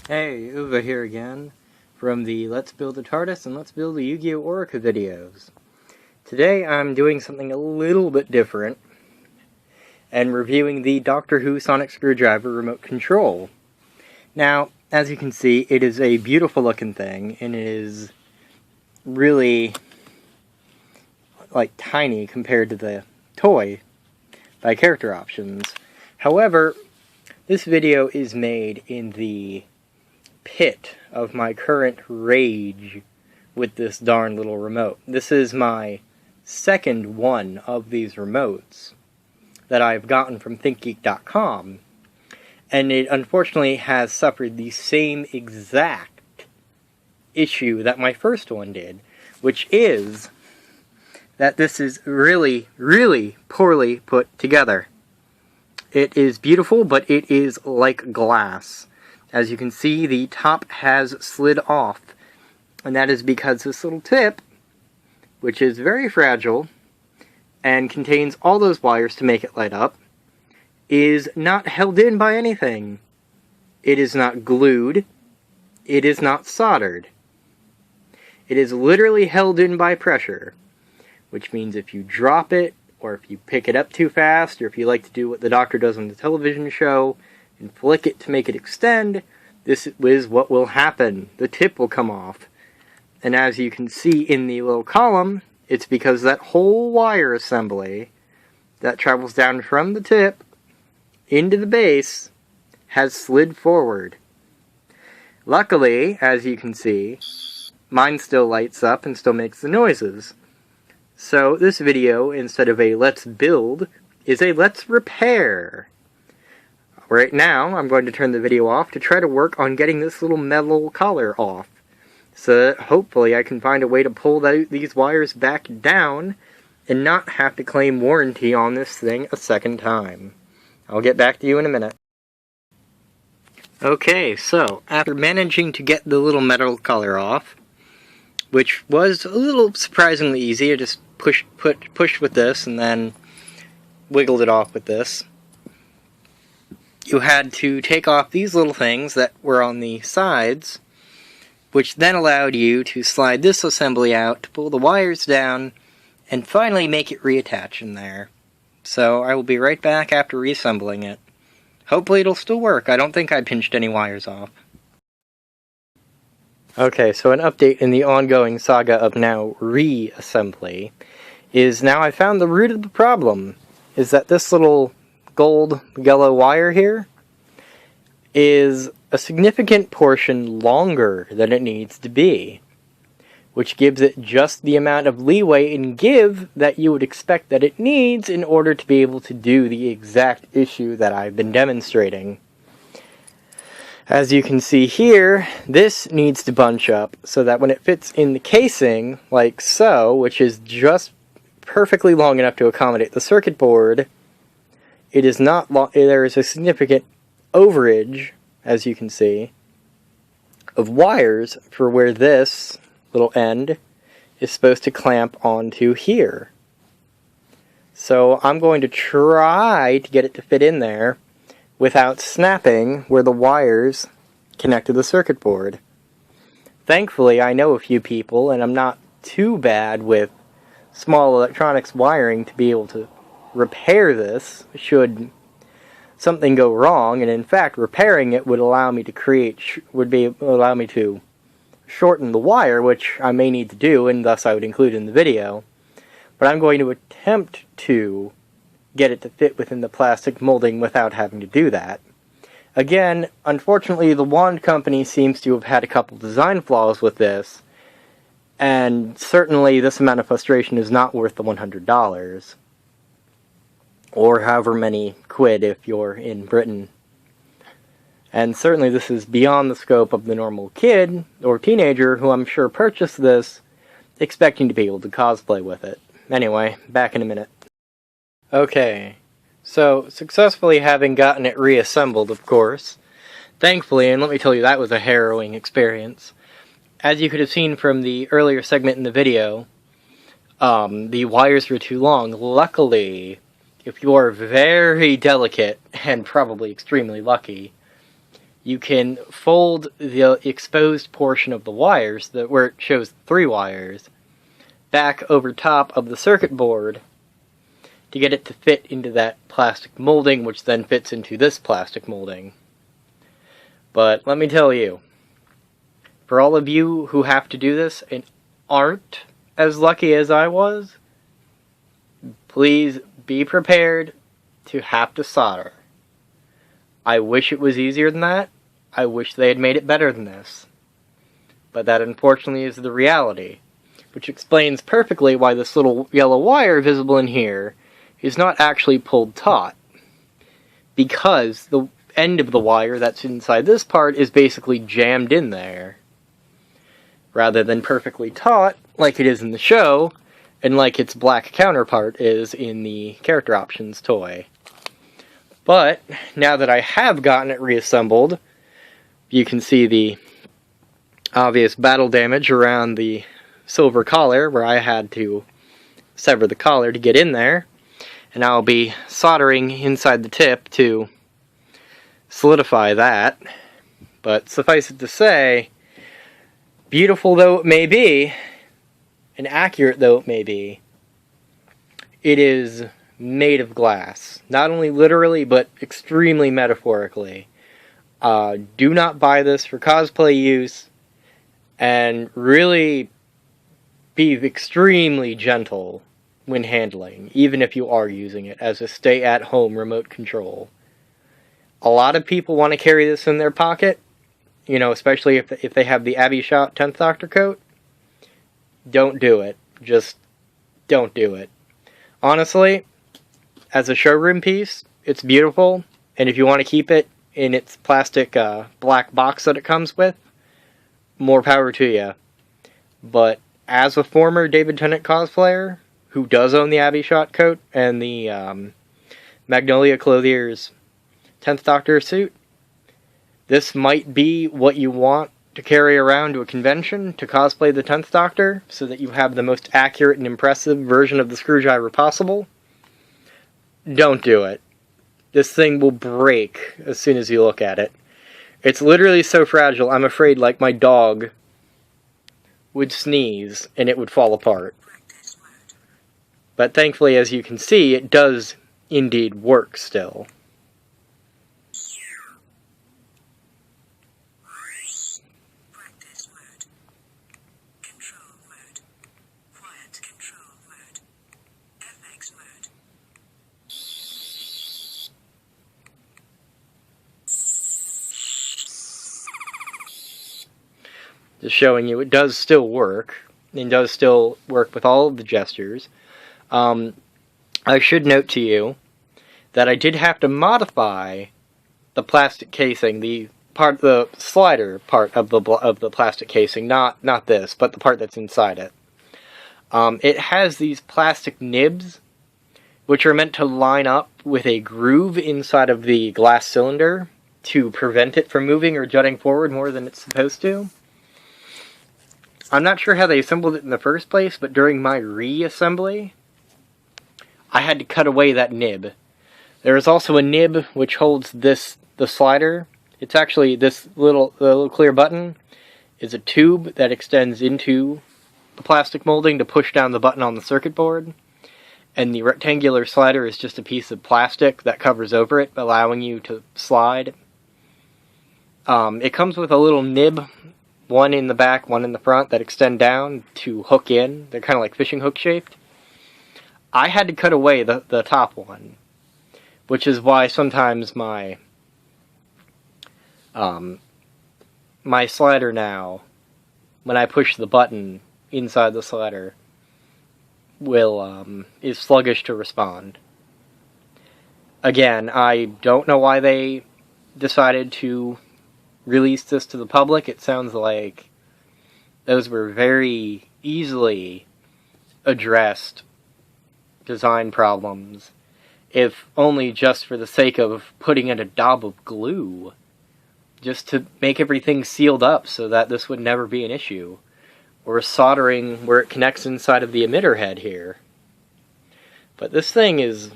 Hey, Uva here again, from the Let's Build a TARDIS and Let's Build a Yu-Gi-Oh! Orca videos. Today I'm doing something a little bit different, and reviewing the Doctor Who Sonic Screwdriver remote control. Now, as you can see, it is a beautiful looking thing, and it is really, tiny compared to the toy by Character Options. However, this video is made in the pit of my current rage with this darn little remote. This is my second one of these remotes that I've gotten from ThinkGeek.com, and it unfortunately has suffered the same exact issue that my first one did, which is that this is really, really poorly put together. It is beautiful, but it is like glass. As you can see, the top has slid off, and that is because this little tip, which is very fragile, and contains all those wires to make it light up, is not held in by anything. It is not glued. It is not soldered. It is literally held in by pressure, which means if you drop it, or if you pick it up too fast, or if you like to do what the Doctor does on the television show, and flick it to make it extend, this is what will happen. The tip will come off. And as you can see in the little column, it's because that whole wire assembly that travels down from the tip into the base has slid forward. Luckily, as you can see, mine still lights up and still makes the noises. So this video, instead of a let's build, is a let's repair. Right now, I'm going to turn the video off to try to work on getting this little metal collar off, so that hopefully I can find a way to pull these wires back down and not have to claim warranty on this thing a second time. I'll get back to you in a minute. Okay, so after managing to get the little metal collar off, which was a little surprisingly easy, I just pushed with this and then wiggled it off with this. You had to take off these little things that were on the sides, which then allowed you to slide this assembly out to pull the wires down and finally make it reattach in there. So I will be right back after reassembling it. Hopefully it'll still work. I don't think I pinched any wires off. Okay, so an update in the ongoing saga of now reassembly is now I found the root of the problem, is that this little gold yellow wire here is a significant portion longer than it needs to be, which gives it just the amount of leeway and give that you would expect that it needs in order to be able to do the exact issue that I've been demonstrating. As you can see here, this needs to bunch up so that when it fits in the casing, like so, which is just perfectly long enough to accommodate the circuit board, it is not long. There is a significant overage, as you can see, of wires for where this little end is supposed to clamp onto here. So I'm going to try to get it to fit in there without snapping where the wires connect to the circuit board. Thankfully, I know a few people, and I'm not too bad with small electronics wiring to be able to repair this should something go wrong, and in fact repairing it would allow me to allow me to shorten the wire, which I may need to do, and thus I would include in the video. But I'm going to attempt to get it to fit within the plastic molding without having to do that. Again, unfortunately the wand company seems to have had a couple design flaws with this, and certainly this amount of frustration is not worth the $100. Or however many quid if you're in Britain. And certainly this is beyond the scope of the normal kid or teenager who I'm sure purchased this expecting to be able to cosplay with it. Anyway, back in a minute. Okay, so successfully having gotten it reassembled, of course. Thankfully, and let me tell you, that was a harrowing experience. As you could have seen from the earlier segment in the video, the wires were too long. Luckily, if you are very delicate, and probably extremely lucky, you can fold the exposed portion of the wires, where it shows 3 wires, back over top of the circuit board to get it to fit into that plastic molding, which then fits into this plastic molding. But let me tell you, for all of you who have to do this and aren't as lucky as I was, please be prepared to have to solder. I wish it was easier than that. I wish they had made it better than this. But that unfortunately is the reality, which explains perfectly why this little yellow wire visible in here is not actually pulled taut, because the end of the wire that's inside this part is basically jammed in there, rather than perfectly taut like it is in the show, and like its black counterpart is in the character options toy. But now that I have gotten it reassembled, you can see the obvious battle damage around the silver collar, where I had to sever the collar to get in there, and I'll be soldering inside the tip to solidify that. But suffice it to say, beautiful though it may be, and accurate though it may be, it is made of glass. Not only literally, but extremely metaphorically. Do not buy this for cosplay use, and really be extremely gentle when handling, even if you are using it as a stay-at-home remote control. A lot of people want to carry this in their pocket, especially if they have the Abbey Shot 10th Doctor coat. Don't do it. Just don't do it. Honestly, as a showroom piece, it's beautiful, and if you want to keep it in its plastic black box that it comes with, more power to you. But as a former David Tennant cosplayer, who does own the Abbey Shot coat and the Magnolia Clothier's 10th Doctor suit, this might be what you want to carry around to a convention to cosplay the 10th Doctor, so that you have the most accurate and impressive version of the screwdriver possible. Don't do it. This thing will break as soon as you look at it. It's literally so fragile, I'm afraid like my dog would sneeze and it would fall apart. But thankfully, as you can see, it does indeed work still. Just showing you it does still work, and does still work with all of the gestures. I should note to you that I did have to modify the plastic casing, the slider part of the plastic casing, not this, but the part that's inside it. It has these plastic nibs, which are meant to line up with a groove inside of the glass cylinder to prevent it from moving or jutting forward more than it's supposed to. I'm not sure how they assembled it in the first place, but during my reassembly, I had to cut away that nib. There is also a nib which holds the slider. It's actually the little clear button is a tube that extends into the plastic molding to push down the button on the circuit board. And the rectangular slider is just a piece of plastic that covers over it, allowing you to slide. It comes with a little nib, one in the back, one in the front, that extend down to hook in. They're kind of like fishing hook shaped. I had to cut away the top one, which is why sometimes my slider now, when I push the button inside the slider, is sluggish to respond. Again, I don't know why they decided to release this to the public. It sounds like those were very easily addressed design problems, if only just for the sake of putting in a daub of glue, just to make everything sealed up so that this would never be an issue, or soldering where it connects inside of the emitter head here. But this thing is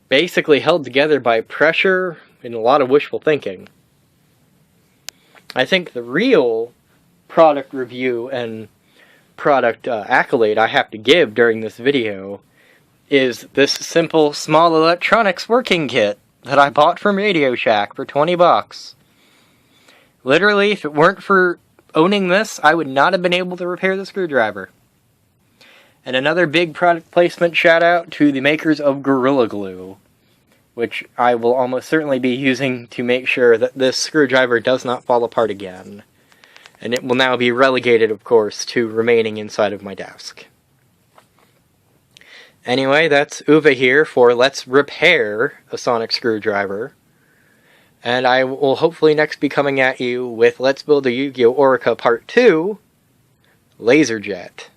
basically held together by pressure and a lot of wishful thinking. I think the real product review and product accolade I have to give during this video is this simple small electronics working kit that I bought from Radio Shack for 20 bucks. Literally, if it weren't for owning this, I would not have been able to repair the screwdriver. And another big product placement shout out to the makers of Gorilla Glue, which I will almost certainly be using to make sure that this screwdriver does not fall apart again. And it will now be relegated, of course, to remaining inside of my desk. Anyway, that's Uwe here for Let's Repair a Sonic Screwdriver. And I will hopefully next be coming at you with Let's Build a Yu-Gi-Oh! Orica Part 2, Laser Jet.